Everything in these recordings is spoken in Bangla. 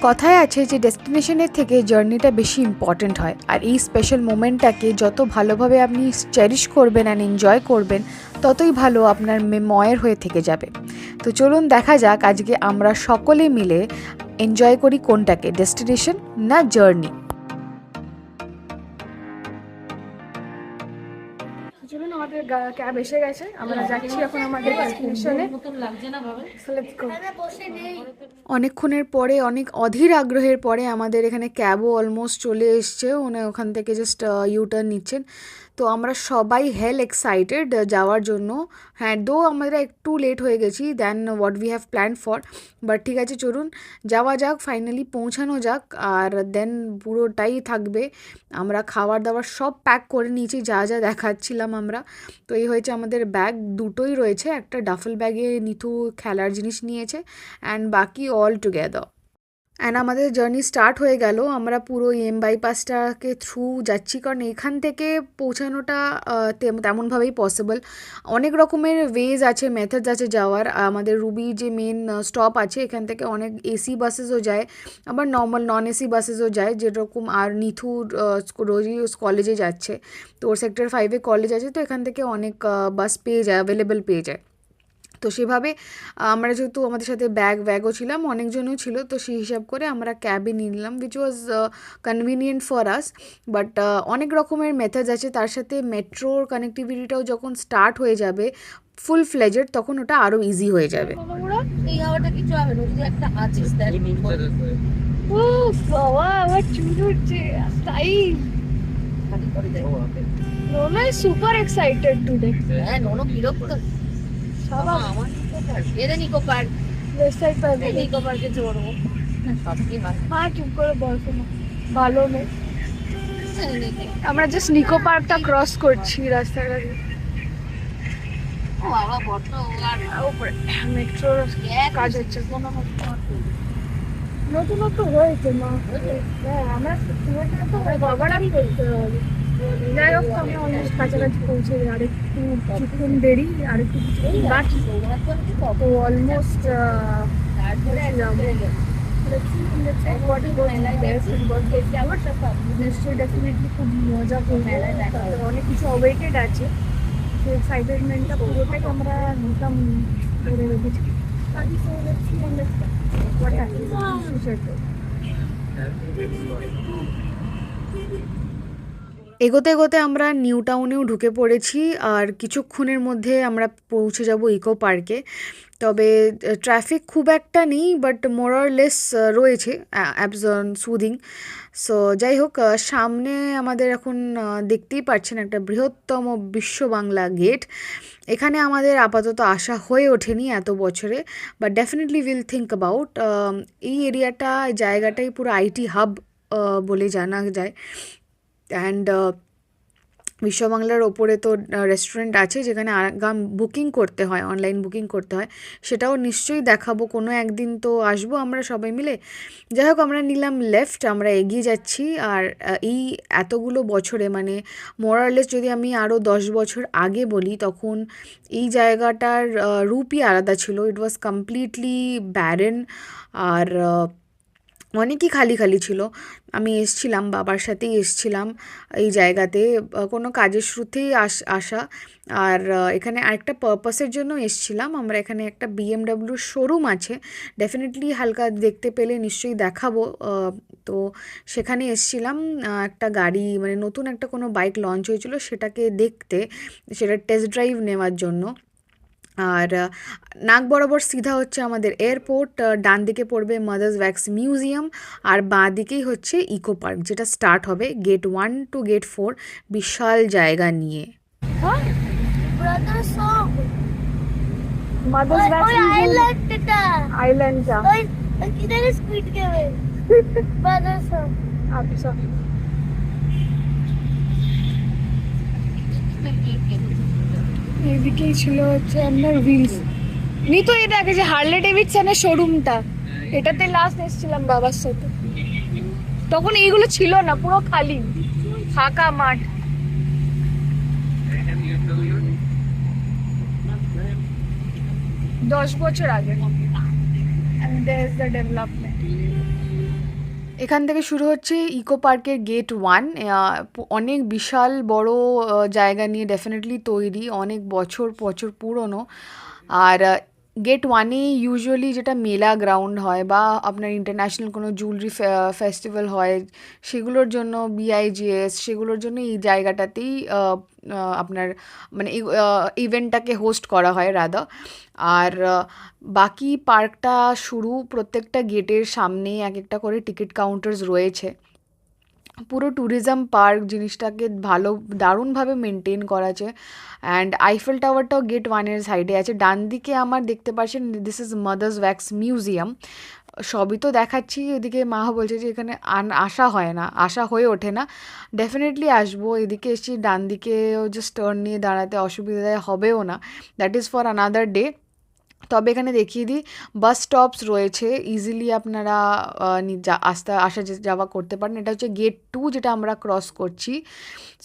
কথায় আছে যে ডেস্টিনেশনের থেকে জার্নিটা বেশি ইম্পর্ট্যান্ট হয়, আর এই স্পেশাল মোমেন্টটাকে যত ভালোভাবে আপনি চেরিশ করবেন অ্যান্ড এনজয় করবেন ততই ভালো আপনার মেময়ের হয়ে থেকে যাবে। তো চলুন দেখা যাক আজকে আমরা সকলে মিলে এনজয় করি কোনটাকে, ডেস্টিনেশন না জার্নি। চলুন, আমাদের ক্যাব এসে গেছে, আমরা যাচ্ছি এখন আমাদের ডেস্টিনেশনে। অনেকক্ষণের পরে, অনেক অধীর আগ্রহের পরে আমাদের এখানে ক্যাবও অলমোস্ট চলে এসছে। ওখান থেকে জাস্ট ইউটার্ন নিচ্ছেন। তো আমরা সবাই হেল এক্সাইটেড যাওয়ার জন্য। হ্যাঁ, দো আমরা একটু লেট হয়ে গেছি then what we have plan for, but ঠিক আছে চলুন যাওয়া যাক, ফাইনালি পৌঁছানো যাক। আর দেন পুরোটাই থাকবে, আমরা খাবার দাবার সব প্যাক করে নিয়েছি যা যা দেখাচ্ছিলাম আমরা। তো এই হয়েছে আমাদের ব্যাগ, দুটোই রয়েছে, একটা ডাফেল ব্যাগে নিতু খেলার জিনিস নিয়েছে অ্যান্ড বাকি অল টুগেদার। অ্যান্ড আমাদের জার্নি স্টার্ট হয়ে গেল। আমরা পুরো বাইপাসটাকে থ্রু যাচ্ছি, কারণ এখান থেকে পৌঁছানোটা তেমনভাবেই পসিবল। অনেক রকমের ওয়েজ আছে, মেথডস আছে যাওয়ার। আমাদের রুবি যে মেন স্টপ আছে, এখান থেকে অনেক এসি বাসেসও যায়, আবার নর্মাল নন এসি বাসেসও যায় যেরকম। আর নিথুর রোজই কলেজে যাচ্ছে, তো ওর সেক্টর 5-এ কলেজ আছে, তো এখান থেকে অনেক বাস পেয়ে যায়, অ্যাভেলেবেল পেয়ে যায়। তো সেভাবে আমরা যেহেতু আমাদের সাথে ব্যাগও ছিলাম, অনেকজনও ছিল, তো সেই হিসাব করে আমরা ক্যাবে নিয়ে নিলাম, which was convenient for us. But অনেক রকমের মেথডস আছে, তার সাথে মেট্রোর কানেক্টিভিটিটাও যখন স্টার্ট হয়ে যাবে ফুল ফ্লেজেড, তখন ওটা আরও ইজি হয়ে যাবে। এই হাওয়াটা কিছু হবে না, যদি একটা আছিস দেখ। ও বাবা, আমার চুল উঠছে, style. Nono is super excited today. হ্যাঁ, নোনো বিরক্ত। সব আমার নিকো পার্ক, এর Nicco park, west side park, Nicco পার্কে চড়বো। সব কি ভালো। হ্যাঁ, চুপ করে বসো না, ভালো নেই। আমরা জাস্ট নিকো পার্কটা ক্রস করছি রাস্তাটা দিয়ে। ও বাবা, বড় আর উপরে মেট্রোর কাজ হচ্ছে। নতুন নতুন হয়েছে মা। হ্যাঁ, আমরা তো বাবারাই করতে হবে। যাই হোক, আমি অলমোস্ট কাছাকাছি পৌঁছে, আরেকটু কিছুক্ষণ দেরি, আরেকটু কিছুক্ষণ বাকি, তো অলমোস্ট নিশ্চয়ই ডেফিনেটলি খুব মজা করবো, অনেক কিছু অওয়েটেড আছে। সেই এক্সাইটমেন্টটা পুরোটাই আমরা নিতাম করে রেখেছি। এগোতে এগোতে আমরা নিউ টাউনেও ঢুকে পড়েছি, আর কিছুক্ষণের মধ্যে আমরা পৌঁছে যাব ইকো পার্কে। তবে ট্রাফিক খুব একটা নেই, বাট মোর অর লেস রয়েছে, অ্যাবজন সুদিং। সো যাই হোক, সামনে আমাদের এখন দেখতেই পাচ্ছেন একটা বৃহত্তম বিশ্ব বাংলা গেট। এখানে আমাদের আপাতত আসা হয়ে ওঠেনি এত বছরে, but definitely will think about. এই এরিয়াটা, জায়গাটাই পুরো আইটি হাব বলে জানা যায়। অ্যান্ড বিশ্ববাংলার ওপরে তো রেস্টুরেন্ট আছে যেখানে আগাম বুকিং করতে হয়, অনলাইন বুকিং করতে হয়, সেটাও নিশ্চয়ই দেখাবো কোনো একদিন, তো আসবো আমরা সবাই মিলে। যাই হোক, আমরা নিলাম লেফট, আমরা এগিয়ে যাচ্ছি। আর এই এতগুলো বছরে, মানে মোরারলেস যদি আমি আরও 10 বছর আগে বলি, তখন এই জায়গাটার রূপই আলাদা ছিল। ইট ওয়াজ কমপ্লিটলি ব্যারেন, আর অনেকই খালি খালি ছিল। আমি এসছিলাম, বাবার সাথেই এসছিলাম এই জায়গাতে, কোনো কাজের শুরুতেই আসা। আর এখানে আরেকটা পারপাসের জন্য এসছিলাম আমরা। এখানে একটা BMW শোরুম আছে, ডেফিনেটলি হালকা দেখতে পেলে নিশ্চয়ই দেখাবো। তো সেখানে এসছিলাম একটা গাড়ি, মানে নতুন একটা কোনো বাইক লঞ্চ হয়েছিল, সেটাকে দেখতে, সেটা টেস্ট ড্রাইভ নেওয়ার জন্য। আর নাক বরাবর সিধা হচ্ছে আমাদের এয়ারপোর্ট, ডান দিকে পড়বে মাদার্স ওয়্যাক্স মিউজিয়াম, আর বাঁ দিকেই হচ্ছে ইকো পার্ক, যেটা স্টার্ট হবে গেট 1 টু গেট 4, বিশাল জায়গা নিয়ে। এদিকেই ছিল হচ্ছে আপনার হুইলস। নি তো এটা আগে যে হার্লে ডেভিডসনের শোরুমটা, এটাতে লাস্ট এসেছিলাম বাবার সাথে, তখন এইগুলো ছিল না, পুরো খালি ফাঁকা মাঠ। দশ বছর আগে, and there's the development. এখান থেকে শুরু হচ্ছে ইকো পার্কের গেট 1। অনেক বিশাল বড় জায়গা নিয়ে ডেফিনেটলি তৈরি, অনেক বছর বছর পুরনো। আর গেট 1-এ ইউজুয়ালি যেটা মেলা গ্রাউন্ড হয় বা আপনার ইন্টারন্যাশনাল কোনো জুয়েলারি ফেস্টিভ্যাল হয় সেগুলোর জন্য, বিআইজিএস সেগুলোর জন্য এই জায়গাটাতেই আপনার মানে ইভেন্টটাকে হোস্ট করা হয় রাদা। আর বাকি পার্কটা শুরু প্রত্যেকটা গেটের সামনে এক একটা করে টিকিট কাউন্টার্স রয়েছে। পুরো ট্যুরিজম পার্ক জিনিসটাকে ভালো দারুণভাবে মেনটেন করা আছে। অ্যান্ড আইফেল টাওয়ারটাও গেট 1-এর সাইডে আছে। ডান দিকে আমার দেখতে পাচ্ছেন this is mother's wax museum. সবই তো দেখাচ্ছি, এদিকে মা বলছে যে এখানে আসা হয় না, আসা হয়ে ওঠে না। ডেফিনেটলি আসবো। এদিকে এসেছি, ডান দিকেও জাস্ট টার্ন নিয়ে দাঁড়াতে অসুবিধা হবেও না, that is for another day. তবে এখানে দেখিয়ে দিই বাস স্টপস রয়েছে, ইজিলি আপনারা আসা যাওয়া করতে পারেন। এটা হচ্ছে গেট 2 যেটা আমরা ক্রস করছি।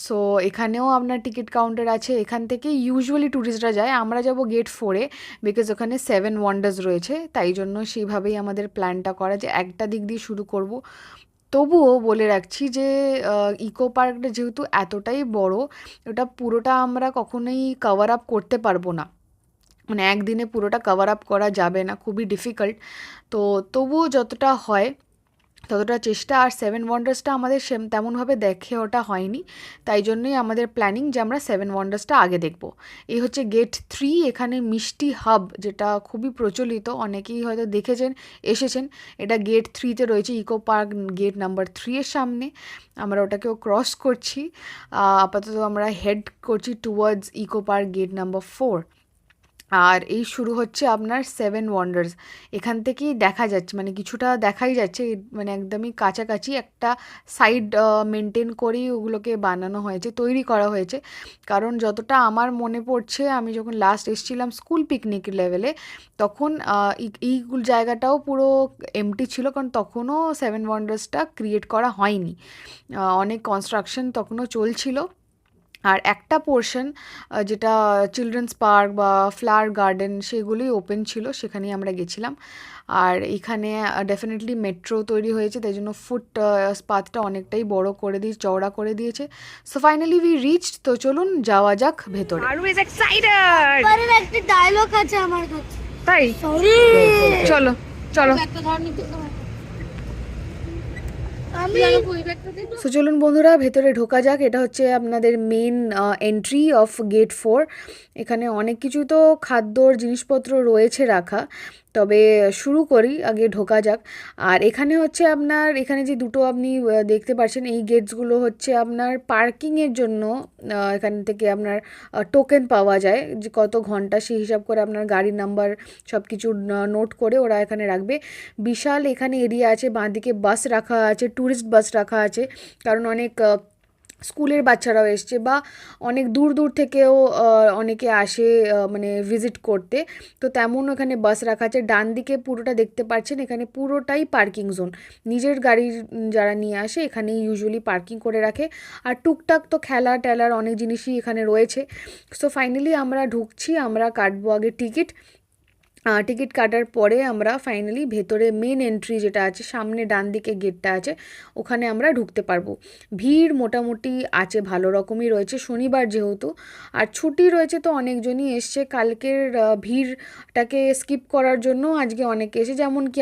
সো এখানেও আপনার টিকিট কাউন্টার আছে। এখান থেকে ইউজুয়ালি ট্যুরিস্টরা যায়, আমরা যাব গেট 4-এ বিকজ ওখানে 7 ওয়ান্ডার্স রয়েছে। তাই জন্য সেইভাবেই আমাদের প্ল্যানটা করা যে একটা দিক দিয়ে শুরু করব। তবুও বলে রাখছি যে ইকো পার্কটা যেহেতু এতটাই বড়, ওটা পুরোটা আমরা কখনোই কভার আপ করতে পারবো না, মানে একদিনে পুরোটা কভার আপ করা যাবে না, খুবই ডিফিকাল্ট। তো তবুও যতটা হয় ততটা চেষ্টা। আর 7 ওয়ান্ডার্সটা আমাদের তেমনভাবে দেখে ওটা হয়নি, তাই জন্যই আমাদের প্ল্যানিং যে আমরা 7 ওয়ান্ডার্সটা আগে দেখব। এই হচ্ছে গেট 3। এখানে মিষ্টি হাব যেটা খুবই প্রচলিত, অনেকেই হয়তো দেখেছেন, এসেছেন। এটা গেট 3-তে রয়েছে, ইকো পার্ক গেট নাম্বার 3-এর সামনে। আমরা ওটাকেও ক্রস করছি। আপাতত আমরা হেড করছি towards eco park gate number 4। আর এই শুরু হচ্ছে আপনার 7 ওয়ান্ডার্স। এখান থেকেই দেখা যাচ্ছে, মানে কিছুটা দেখাই যাচ্ছে, মানে একদমই কাছাকাছি একটা সাইড মেনটেন করেই ওগুলোকে বানানো হয়েছে, তৈরি করা হয়েছে। কারণ যতটা আমার মনে পড়ছে, আমি যখন লাস্ট এসেছিলাম স্কুল পিকনিক লেভেলে, তখন এই জায়গাটাও পুরো এমটি ছিল, কারণ তখনও 7 ওয়ান্ডার্সটা ক্রিয়েট করা হয়নি, অনেক কনস্ট্রাকশন তখনও চলছিল। আর একটা পোর্শন যেটা চিলড্রেন্স পার্ক বা ফ্লাওয়ার গার্ডেন সেগুলোই ওপেন ছিল, সেখানেই আমরা গেছিলাম। আর এখানে ডেফিনেটলি মেট্রো তৈরি হয়েছে, তাই জন্য ফুট পাথটা অনেকটাই বড় করে দিয়ে চওড়া করে দিয়েছে। So finally we reached. তো চলুন যাওয়া যাক ভেতরে। আরু ইজ এক্সাইটেড। আরে একটা ডায়লগ আছে আমার কাছে, তাই সরি। চলো চলো। একটা ধর নিতে সো চলুন বন্ধুরা ভেতরে ঢোকা যাক। এটা হচ্ছে আপনাদের মেন এন্ট্রি অফ গেট 4। এখানে অনেক কিছু তো খাদ্যর জিনিসপত্র রয়েছে রাখা, তবে শুরু করি, আগে ঢোকা যাক। আর এখানে হচ্ছে আপনার, এখানে যে দুটো আপনি দেখতে পাচ্ছেন, এই গেটসগুলো হচ্ছে আপনার পার্কিংয়ের জন্য। এখান থেকে আপনার টোকেন পাওয়া যায়, যে কত ঘন্টা সেই হিসাব করে আপনার গাড়ির নাম্বার সব কিছু নোট করে ওরা এখানে রাখবে। বিশাল এখানে এরিয়া আছে, বাঁদিকে বাস রাখা আছে, ট্যুরিস্ট বাস রাখা আছে, কারণ অনেক স্কুলের বাচ্চারাও এসছে বা অনেক দূর দূর থেকেও অনেকে আসে মানে ভিজিট করতে, তো তেমন এখানে বাস রাখা আছে। ডান দিকে পুরোটা দেখতে পাচ্ছেন, এখানে পুরোটাই পার্কিং জোন। নিজের গাড়ির যারা নিয়ে আসে এখানে ইউজুয়ালি পার্কিং করে রাখে। আর টুকটাক তো খেলা টেলার অনেক জিনিসই এখানে রয়েছে। সো ফাইনালি আমরা ঢুকছি, আমরা কাটবো আগে টিকিট। টিকিট কাটার পরে আমরা ফাইনালি ভেতরে মেন এন্ট্রি যেটা আছে, সামনে ডান দিকে গেটটা আছে, ওখানে আমরা ঢুকতে পারবো। ভিড় মোটামুটি আছে, ভালো রকমই রয়েছে, শনিবার যেহেতু আর ছুটি রয়েছে, তো অনেকজনই এসছে। কালকের ভিড়টাকে স্কিপ করার জন্য আজকে অনেকে এসে, যেমন কি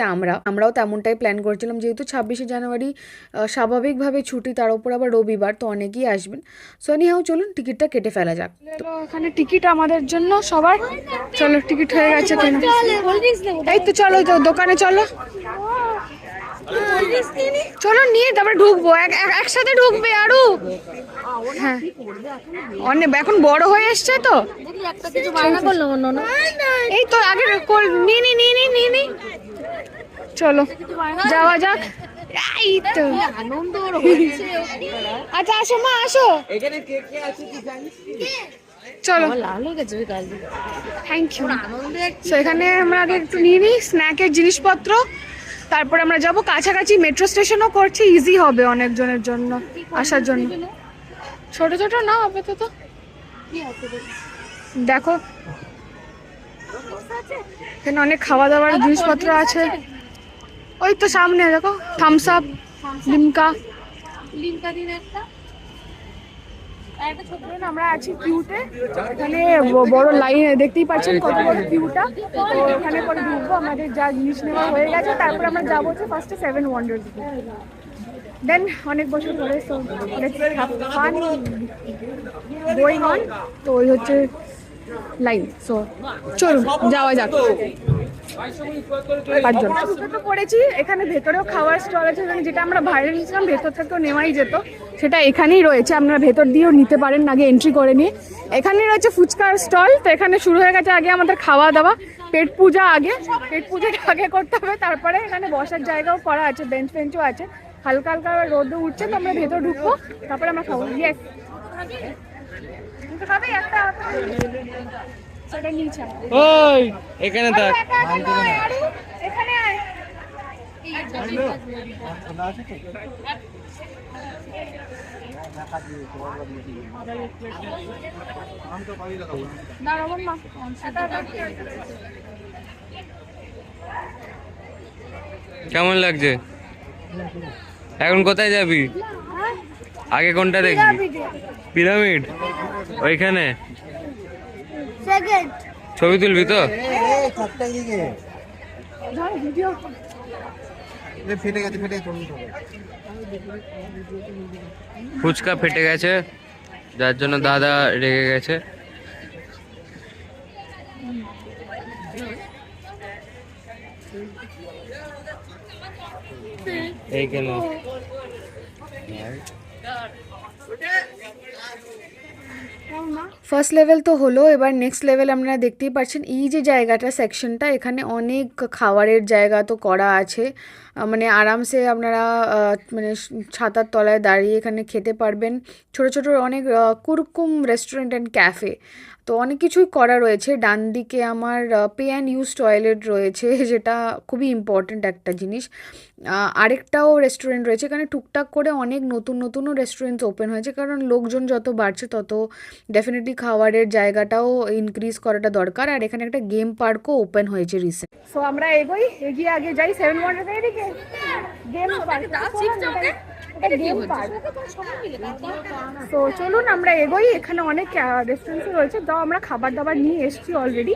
আমরাও তেমনটাই প্ল্যান করেছিলাম, যেহেতু 26শে জানুয়ারি স্বাভাবিকভাবে ছুটি, তার উপর আবার রবিবার, তো অনেকেই আসবেন। সো এনিহাউ চলুন টিকিটটা কেটে ফেলা যাক। তো এখানে টিকিট আমাদের জন্য সবার, চলো টিকিট হয়ে গেছে কেন, এই তো চলো তো দোকানে চলো, চলো নিয়ে তারপরে ঢুকবো, একসাথে ঢুকবে আরো। হ্যাঁ অনেক এখন বড় হয়ে এসছে তো, এই তো আগে নিয়ে চলো যাওয়া যাক। এই তো আনন্দ। আচ্ছা আসো মা, আসো চলো। Thank you. সো এখানে আমরা আগে একটু নিয়ে নিই স্ন্যাকের জিনিসপত্র, তারপরে আমরা যাব। কাছাকাছি মেট্রো স্টেশনও করছে, ইজি হবে অনেকজনের জন্য আসার জন্য। ছোট ছোট না আপাতত, দেখো এখানে অনেক খাওয়া দাওয়ার জিনিসপত্র আছে। ওই তো সামনে দেখো থামস আপ, লিমকা। লিমকা দিন একটা ছোট। আমরা আছি কিউতে, এখানে বড় লাইন দেখতেই পাচ্ছেন কত বড় কিউটা। তো এখানে করে ঢুকবো, আমাদের যা জিনিস নেওয়া হয়ে গেছে, তারপর আমরা যাবো হচ্ছে ফার্স্টে সেভেন ওয়ান্ডার্স, দেন অনেক বছর পরে so let's have fun going on. তো ওই হচ্ছে লাইন, সো চলুন যাওয়া যাক। পাঁচজন তো পড়েছি, এখানে ভেতরেও খাওয়ার স্টল আছে, যেটা আমরা বাইরে নিয়েছিলাম ভেতর থেকেও নেওয়াই যেত, সেটা এখানেই রয়েছে, আপনারা ভেতর দিয়েও নিতে পারেন আগে এন্ট্রি করে নিয়ে। এখানেই রয়েছে ফুচকার স্টল। তো এখানে শুরু হয়ে গেছে আগে আমাদের খাওয়া দাওয়া, পেট পূজা আগে, পেট পূজাটা আগে করতে হবে, তারপরে এখানে বসার জায়গাও করা আছে, বেঞ্চ ফেঞ্চও আছে, হালকা হালকা রোদ উঠছে, তো আমরা ভেতর ঢুকবো, তারপরে আমরা খাবো। ইয়েস খাবে একটা সেটা নিচে ওই এখানে থাক। এখানে আয়। কেমন লাগছে? এখন কোথায় যাবি? আগে কোনটা দেখবি? পিরামিড ওইখানে ছবি তুলবি তো? ফুচকা ফেটে গেছে, যার জন্য দাদা রেগে গেছে। এইখানে ফার্স্ট লেভেল তো হলো, এবার নেক্সট লেভেল আপনারা দেখতেই পাচ্ছেন এই যে জায়গাটা সেকশনটা, এখানে অনেক খাবারের জায়গা তো করা আছে, মানে আরামসে আপনারা মানে ছাতার তলায় দাঁড়িয়ে এখানে খেতে পারবেন। ছোট ছোট অনেক কুরকুম রেস্টুরেন্ট অ্যান্ড ক্যাফে, তো অনেক কিছুই করা রয়েছে। ডান দিকে আমার পে অ্যান্ড ইউজ টয়লেট রয়েছে, যেটা খুবই ইম্পর্ট্যান্ট একটা জিনিস। আরেকটাও রেস্টুরেন্ট রয়েছে, এখানে টুকটাক করে অনেক নতুন নতুনও রেস্টুরেন্টস ওপেন হয়েছে, কারণ লোকজন যত বাড়ছে তত ডেফিনেটলি খাবারের জায়গাটাও ইনক্রিজ করাটা দরকার। আর এখানে একটা গেম পার্কও ওপেন হয়েছে রিসেন্ট। সো আমরা এগিয়ে আগে যাই সেভেন ওয়ান্ডার্স এদিকে গেম পার্ক। তো চলুন আমরা এগোই, এখানে অনেক রেস্টুরেন্টস রয়েছে, তাও আমরা খাবার দাবার নিয়ে এসেছি অলরেডি।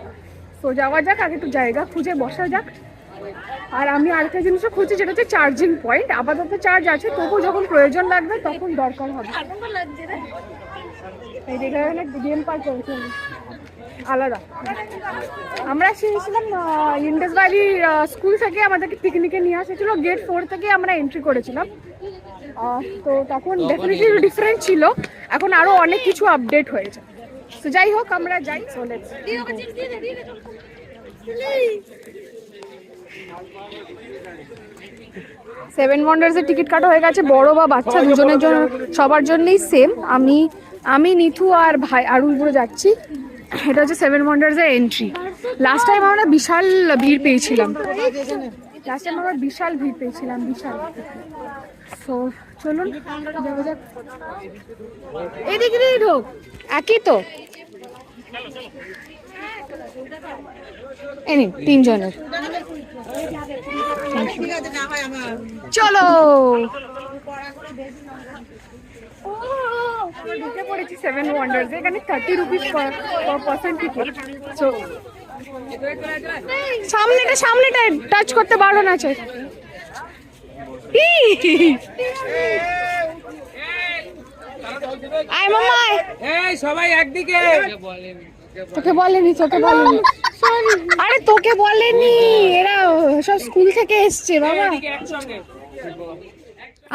তো যাওয়া যাক, আগে একটু জায়গা খুঁজে বসা যাক। আর আমি আরেকটা জিনিসও খুঁজছি, যেটা হচ্ছে চার্জিং পয়েন্ট। আপাতত চার্জ আছে, তবু যখন প্রয়োজন লাগবে তখন দরকার হবে। এই এখানে গেম পার্ক রয়েছে আলাদা। আমরা এসেছিলাম ইন্ডাস ভ্যালি স্কুল থেকে, আমাদেরকে পিকনিকে নিয়ে আসেছিল, গেট 4 থেকে আমরা এন্ট্রি করেছিলাম। তো তখন ডেফিনেটলি ডিফারেন্ট ছিল, এখন আরো অনেক কিছু আপডেট হয়েছে। তো যাই হোক আমরা যাই। সেভেন ওয়ান্ডার্সের টিকিট কাটা হয়ে গেছে, বড় বা বাচ্চা দুজনের জন্য, সবার জন্যই সেম। আমি নিথু আর ভাই আরুলপুরে যাচ্ছি। এটা হচ্ছে সেভেন ওয়ান্ডার্সের এন্ট্রি। লাস্ট টাইম আমরা বিশাল ভিড় পেয়েছিলাম, বিশাল। তো চলুন যাওয়া যাক। এদিকে ঢোক, একই তো এনে তিনজনের। চলো ঢুকে পড়েছি সেভেন ওয়ান্ডার্স। এখানে 30 rupees per person ticket. So সামনেটা টাচ করতে বারণ আছে। আয় মামা এই সবাই একদিকে। তোকে বলেনি আরে তোকে বলেনি, এরা সব স্কুল থেকে এসছে বাবা।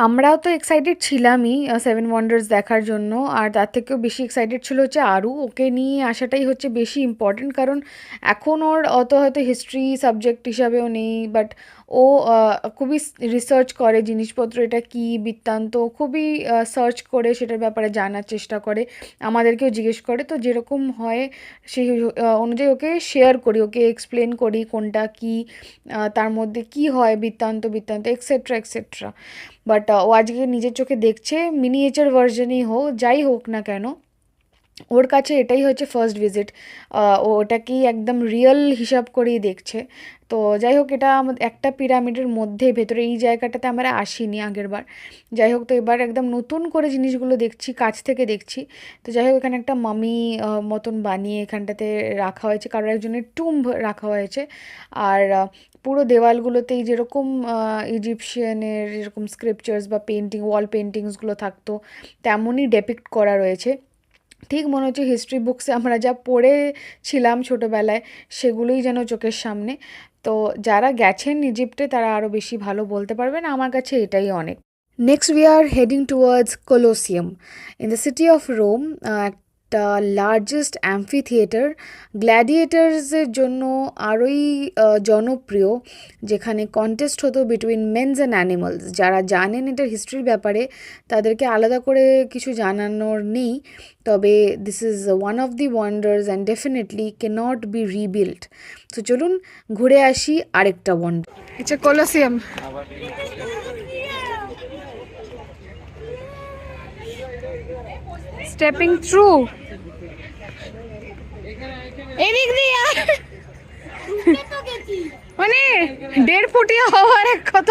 আমরাও তো এক্সাইটেড ছিলামই সেভেন ওয়ান্ডার্স দেখার জন্য, আর তার থেকেও বেশি এক্সাইটেড ছিল হচ্ছে আরু। ওকে নিয়ে আসাটাই হচ্ছে বেশি ইম্পর্টেন্ট, কারণ এখন ওর অত হয়তো হিস্ট্রি সাবজেক্ট হিসাবেও নেই, বাট ও খুবই রিসার্চ করে জিনিসপত্র, এটা কি বৃত্তান্ত খুবই সার্চ করে সেটার ব্যাপারে জানার চেষ্টা করে, আমাদেরকেও জিজ্ঞেস করে। তো যেরকম হয় সেই অনুযায়ী ওকে শেয়ার করি, ওকে এক্সপ্লেন করি কোনটা কি, তার মধ্যে কি হয় বৃত্তান্ত এক্সেট্রা। বাট ও আজকে নিজের চোখে দেখছে, মিনিয়েচার ভার্জনই হোক, যাই হোক না কেন, ওর কাছে এটাই হচ্ছে ফার্স্ট ভিজিট। ও ওটাকেই একদম রিয়েল হিসাব করেই দেখছে। তো যাই হোক, এটা একটা পিরামিডের মধ্যে ভেতরে এই জায়গাটাতে আমরা আসিনি আগেরবার। যাই হোক, তো এবার একদম নতুন করে জিনিসগুলো দেখছি, কাছ থেকে দেখছি। তো যাই হোক, এখানে একটা মামি মতন বানিয়ে এখানটাতে রাখা হয়েছে, কারোর একজনের টুম্ব রাখা হয়েছে। আর পুরো দেওয়ালগুলোতেই যেরকম ইজিপশিয়ানের যেরকম স্ক্রিপচার্স বা পেন্টিং, ওয়াল পেন্টিংসগুলো থাকতো তেমনই ডেপিক্ট করা রয়েছে। ঠিক মনে হচ্ছে হিস্ট্রি বুকসে আমরা যা পড়েছিলাম ছোটোবেলায় সেগুলোই যেন চোখের সামনে। তো যারা গেছেন ইজিপ্টে তারা আরও বেশি ভালো বলতে পারবেন, আমার কাছে এটাই অনেক। Next we are heading towards Colosseum in the city of Rome, একটা লার্জেস্ট অ্যাম্ফি থিয়েটার, গ্ল্যাডিয়েটার্সের জন্য আরোই জনপ্রিয়, যেখানে কন্টেস্ট হতো বিটুইন মেনস অ্যান্ড অ্যানিমালস। যারা জানেন এটার হিস্ট্রির ব্যাপারে তাদেরকে আলাদা করে কিছু জানানোর নেই, তবে this is one of the wonders and definitely cannot be rebuild. তো চলুন ঘুরে আসি আরেকটা ওয়ান্ডার। আচ্ছা, কলোসিয়াম। স্টেপিং থ্রু এদিক দিয়ে মানে 1.5 ফুটিয়া হওয়ার এক কত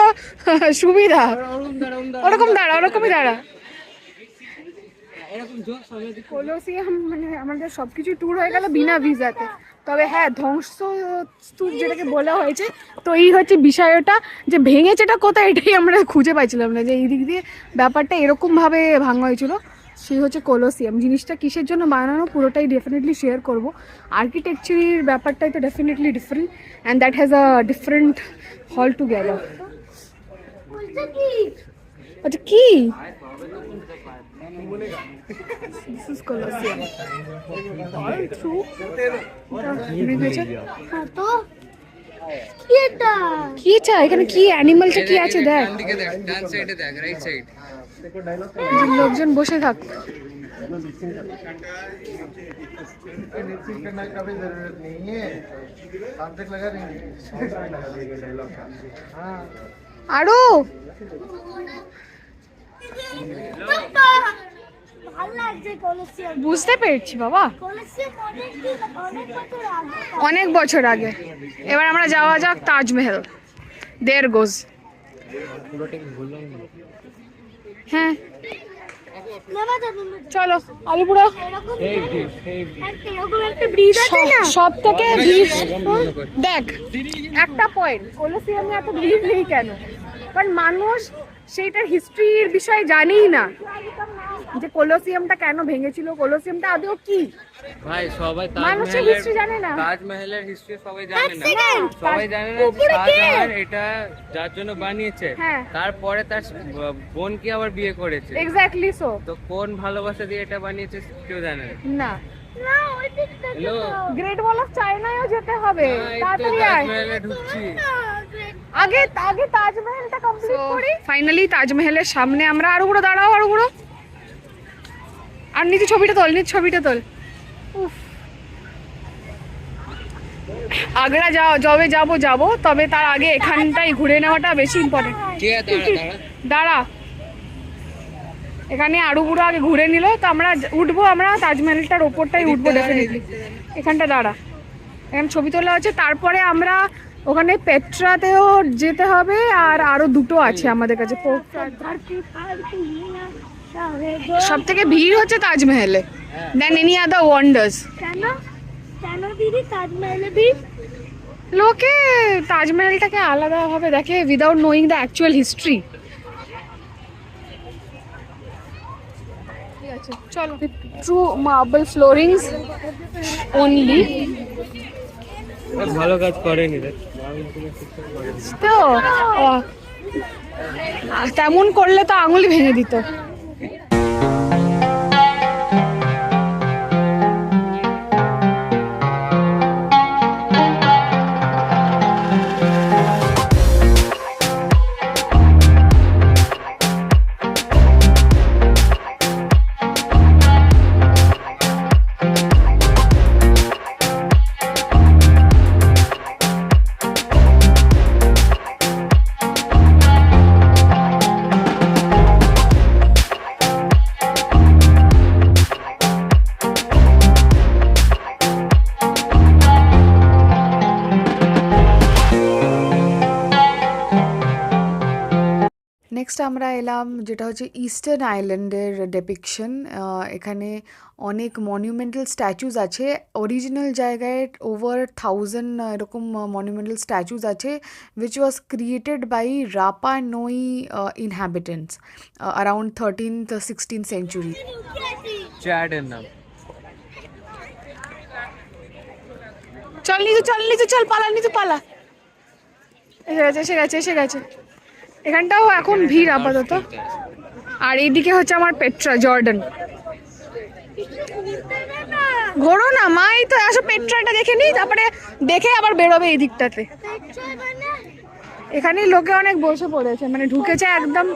সুবিধা। ওরকম দাঁড়া, ওরকমই দাঁড়া। কলোসিয়াম মানে আমাদের সবকিছু ট্যুর হয়ে গেল বিনা ভিসাতে। তবে হ্যাঁ, ধ্বংসস্তূপ যেটাকে বলা হয়েছে, তো এই হচ্ছে বিষয়টা যে ভেঙেছেটা কোথায় এটাই আমরা খুঁজে পাইছিলাম না, যে এই দিক দিয়ে ব্যাপারটা এরকমভাবে ভাঙা হয়েছিল। সেই হচ্ছে কলোসিয়াম। জিনিসটা কিসের জন্য বানানো পুরোটাই ডেফিনেটলি শেয়ার করব। আর্কিটেকচারের ব্যাপারটাই তো definitely different and that has a different হল টুগেদার। আচ্ছা কি This is Colosseum. All through. কি এটা এখানে কি অ্যানিমালটা কি আছে দেখ, ডান সাইডে দেখ, রাইট সাইড লোকজন বসে থাক। আরো বুঝতে পেরেছি বাবা, অনেক বছর আগে। এবার আমরা যাওয়া যাক তাজমহল। দেড় গোজ। হ্যাঁ চলো আলিপুরা। সব থেকে দেখ একটা পয়েন্ট, কলোসিয়ামে এত ভিড় নেই কেন? কারণ মানুষ সেইটার হিস্ট্রির বিষয়ে জানেই না, যে কলোসিয়ামটা কেন ভেঙেছিল, কলোসিয়ামটা আদৌ কি। ভাই সবাই মানুষের হিস্ট্রি জানে না, তাজমহলের হিস্ট্রি সবাই জানে না, সবাই জানে না শাহজাহান এটা যার জন্য বানিয়েছে, তারপরে তার বোন কি আবার বিয়ে করেছে। Exactly so. তো কোন ভালোবাসা দিয়ে এটা বানিয়েছে কেউ জানে না। গ্রেট ওয়াল অফ চায়নায়ও যেতে হবে, তাড়াতাড়ি আয়। তাজমহলে ঢুকছি, আগে তাজমহলটা কমপ্লিট করি। ফাইনালি তাজমহলের সামনে আমরা। আরো বড় দাঁড়াও, আরো বড়। আর নিচে ছবিটা তোল, নিচে ছবিটা তোল। আগ্রা যবে যাব, তবে তার আগে এখানটাই ঘুরে নেওয়াটা বেশি ইম্পর্টেন্ট। দাঁড়া, এখানে আরো বুড়ো আগে ঘুরে নিল, তো আমরা উঠবো, আমরা তাজমহলটার ওপরটাই উঠবো ডেফিনেটলি। এখানটা দাঁড়া, এখানে ছবি তোলা আছে। তারপরে আমরা ওখানে পেট্রাতেও যেতে হবে, আর আরো দুটো আছে আমাদের কাছে। সব থেকে ভিড় হচ্ছে তাজমহলে, দেন এনি আদার ওয়ান্ডার্স। কেন দিদি তাজমহলে ভিড়? লোকে তাজমহলটাকে আলাদাভাবে দেখে without knowing the actual history. ঠিক আছে চলো। True marble floorings only. ভালো কাজ করেনি তো তেমন করলে তো আঙুলি ভেঙে দিত। আমরা এলাম যেটা হচ্ছে ইস্টার্ন আইল্যান্ডের ডেপিকশন। এখানে অনেক মনিউমেন্টাল স্ট্যাচুজ আছে, অরিজিনাল জায়গায় ওভার 1000 এরকম মনিউমেন্টাল স্ট্যাচুজ আছে, which was created by Rapa Nui inhabitants around 13th 16th century. চ্যাডের নাম। চল নিচে চল, নিচে চল, পালা নিচে পালা। এসে গেছে। এখানটাও এখন ভিড় আপাতত। আর এইদিকে হচ্ছে আমার পেট্রা, জর্ডান। ঘোরো না মা, এই তো আসো, পেট্রাটা দেখে নিই, তারপরে দেখে আবার বেরোবে এই দিকটাতে। এখানে লোকে অনেক বসে পড়েছে, মানে ঢুকেছে একদম,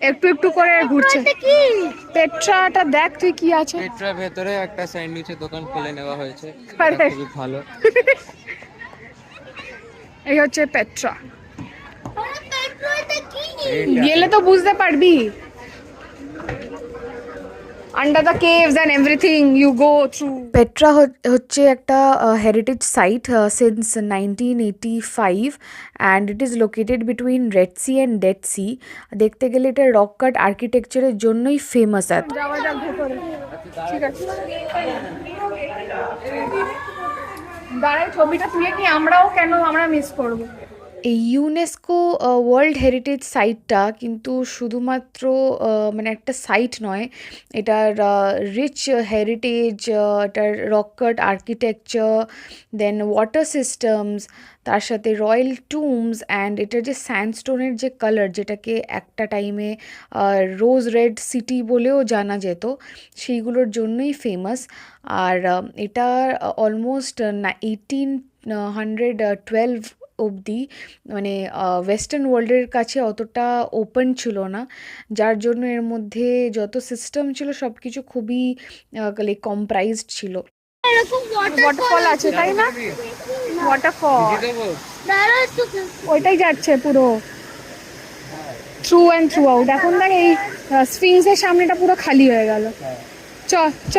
একটু একটু করে ঘুরছে। পেট্রাটা দেখ তুই কি আছে। পেট্রার ভেতরে একটা স্যান্ডউইচের দোকান খুলে নেওয়া হয়েছে, আরে। এটা খুবই ভালো। এই হচ্ছে পেট্রা, এইটা। গেলে তো বুঝতে পারবি। Under the caves and everything you go through. Petra হচ্ছে একটা heritage site since 1985 and it is located between Red Sea and Dead Sea. দেখতে গেলে এটা রক কাট আর্কিটেকচারের জন্যই ফেমাস এত। যাওয়া যাক ভেতরে, ঠিক আছে। দাঁড়াই ছবিটা তুলে কি আমরাও কেন আমরা মিস করবো। এই ইউনেস্কো ওয়ার্ল্ড হেরিটেজ সাইটটা কিন্তু শুধুমাত্র মানে একটা সাইট নয়, এটার রিচ হেরিটেজ, এটার রক কাট আর্কিটেকচার, দেন ওয়াটার সিস্টেমস, তার সাথে রয়্যাল টুমস অ্যান্ড এটার যে স্যান্ডস্টোনের যে কালার, যেটাকে একটা টাইমে রোজ রেড সিটি বলেও জানা যেত, সেইগুলোর জন্যই ফেমাস। আর এটা অলমোস্ট 1812 অবধি মানে ওয়েস্টার্ন ওয়ার্ল্ডের কাছে অতটা ওপেন ছিল না, যার জন্য এর মধ্যে যত সিস্টেম ছিল সব কিছু খুবই কম্প্রাইজড ছিল। ওয়াটারফল আছে তাই না, ওয়াটারফল বুঝি দেবো? ওইটাই যাচ্ছে পুরো থ্রু অ্যান্ড থ্রু আউট। এখন দেখ এই স্ফিংসের সামনেটা পুরো খালি হয়ে গেল। চ চ,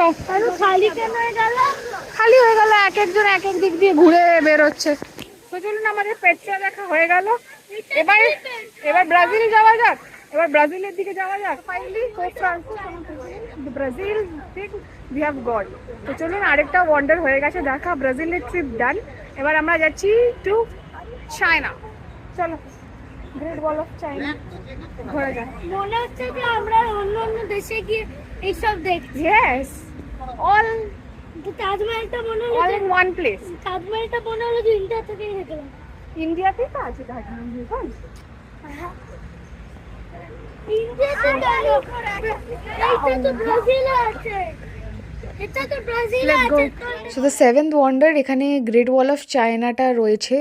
খালি হয়ে গেল, এক একজন এক এক দিক দিয়ে ঘুরে বেরোচ্ছে। তো চলুন, আমাদের পেট্রা দেখা হয়ে গেল। এবার ব্রাজিল যাওয়া যাক, এবার ব্রাজিলের দিকে যাওয়া যাক। Finally Brazil we have got. তো চলুন, আরেকটা ওয়ান্ডার হয়ে গেছে দেখা, ব্রাজিলের ট্রিপ ডান। এবার আমরা যাচ্ছি টু চায়না। চলো, গ্রেট ওয়াল অফ চায়না ঘোরা যাক। মনে হচ্ছে যে আমরা অন্য অন্য দেশে গিয়ে এইসব দেখছি। ইয়েস, অল তাজমহলটা মনে অল হলো ইন ওয়ান প্লেস। তাজমহলটা মনে হলো যে ইন্ডিয়া থেকে দেখলাম। ইন্ডিয়াতেই তো আছে তাজমহল। ইন্ডিয়াতে কেন? এইটা তো ব্রাজিলে আছে, এটা তো ব্রাজিলে Let's go. আছে। সো দ্য সেভেন্থ ওয়ান্ডার, এখানে গ্রেট ওয়াল অফ চায়নাটা রয়েছে,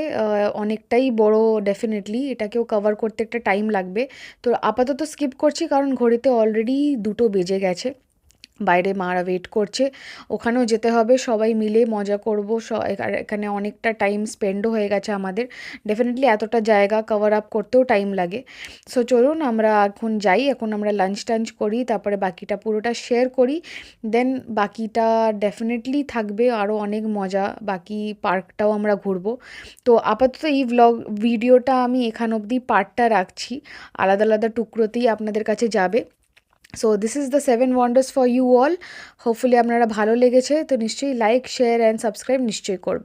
অনেকটাই বড়, ডেফিনেটলি এটাকেও কভার করতে একটা টাইম লাগবে। তো আপাতত স্কিপ করছি কারণ ঘড়িতে অলরেডি 2টো বেজে গেছে, বাইরে মারা ওয়েট করছে, ওখানেও যেতে হবে, সবাই মিলে মজা করব। এখানে অনেকটা টাইম স্পেন্ডও হয়ে গেছে আমাদের, ডেফিনেটলি এতটা জায়গা কভার আপ করতেও টাইম লাগে। সো চলুন আমরা এখন যাই, এখন আমরা লাঞ্চ টাঞ্চ করি, তারপরে বাকিটা পুরোটা শেয়ার করি, দেন বাকিটা ডেফিনেটলি থাকবে আরও অনেক মজা, বাকি পার্কটাও আমরা ঘুরবো। তো আপাতত এই ভিডিওটা আমি এখান অবধি পার্টটা রাখছি, আলাদা আলাদা টুকরোতেই আপনাদের কাছে যাবে। So this is the 7 wonders for you all. Hopefully আপনারা ভালো লেগেছে তো নিশ্চয়ই লাইক, শেয়ার অ্যান্ড সাবস্ক্রাইব নিশ্চয়ই করবে।